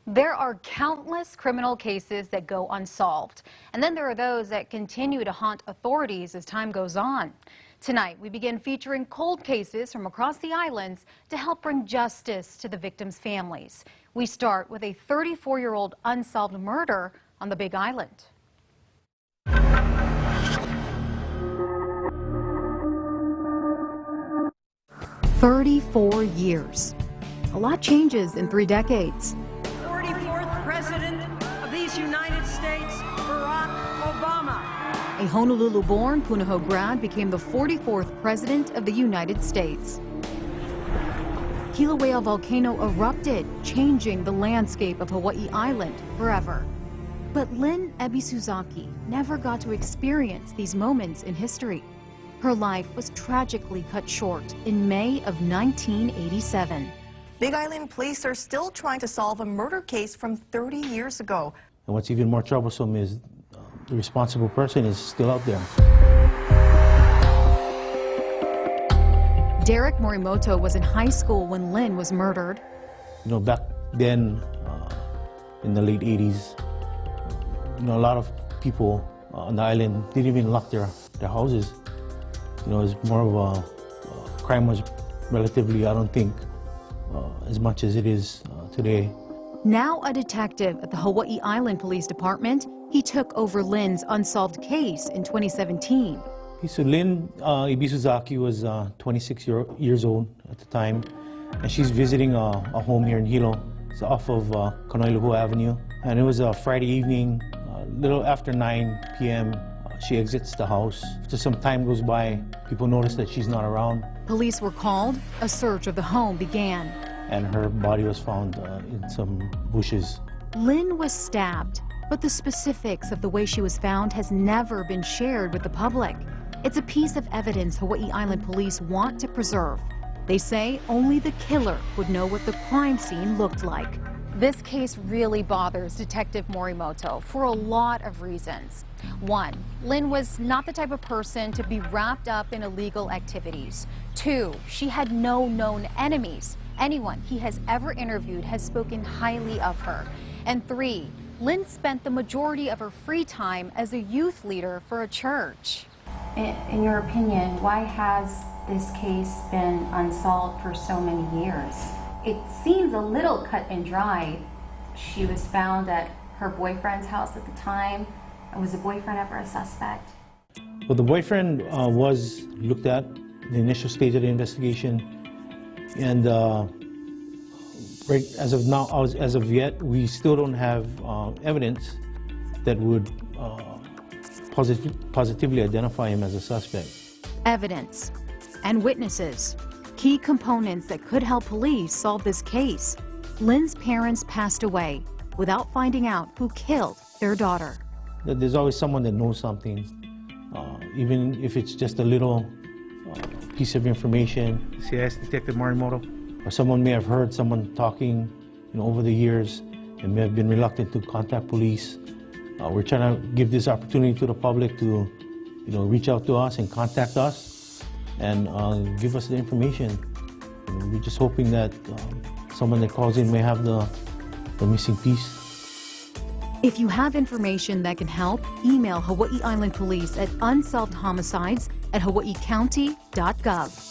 There are countless criminal cases that go unsolved, and then there are those that continue to haunt authorities as time goes on. Tonight, we begin featuring cold cases from across the islands to help bring justice to the victims' families. We start with a 34-year-old unsolved murder on the Big Island. "34 years. A lot changes in 3 decades. 44th President of these United States, Barack Obama. A Honolulu-born Punahou grad became the 44th President of the United States. Kilauea volcano erupted, changing the landscape of Hawaii Island forever. But Lynn Ebisuzaki never got to experience these moments in history. Her life was tragically cut short in May of 1987. Big Island police are still trying to solve a murder case from 30 years ago. And what's even more troublesome is the responsible person is still out there. Derek Morimoto was in high school when Lynn was murdered. You know, back then, in the late 80s, you know, a lot of people on the island didn't even lock their houses. You know, it's more of a crime was relatively, I don't think, as much as it is today. Now a detective at the Hawaii Island Police Department, he took over Lynn's unsolved case in 2017. So Lynn Ebisuzaki was 26 years old at the time, and she's visiting a home here in Hilo. It's off of Kanailuhu Avenue, and it was a Friday evening, a little after 9 p.m. She exits the house. After some time goes by, people notice that she's not around. Police were called, a search of the home began. And her body was found in some bushes. Lynn was stabbed, but the specifics of the way she was found has never been shared with the public. It's a piece of evidence Hawaii Island police want to preserve. They say only the killer would know what the crime scene looked like. This case really bothers Detective Morimoto for a lot of reasons. One, Lynn was not the type of person to be wrapped up in illegal activities. Two, she had no known enemies. Anyone he has ever interviewed has spoken highly of her. And three, Lynn spent the majority of her free time as a youth leader for a church. In your opinion, why has this case been unsolved for so many years? It seems a little cut and dry. She was found at her boyfriend's house at the time. Was the boyfriend ever a suspect? Well, the boyfriend was looked at in the initial stage of the investigation, and right as of now, as of yet, we still don't have evidence that would positively identify him as a suspect. Evidence and witnesses, key components that could help police solve this case. Lynn's parents passed away without finding out who killed their daughter. There's always someone that knows something, even if it's just a little piece of information. CIS Detective Morimoto, or someone may have heard someone talking, you know, over the years and may have been reluctant to contact police. We're trying to give this opportunity to the public to, you know, reach out to us and contact us and give us the information. You know, we're just hoping that someone that calls in may have the missing piece. If you have information that can help, email Hawaii Island Police at unsolvedhomicides@hawaiicounty.gov.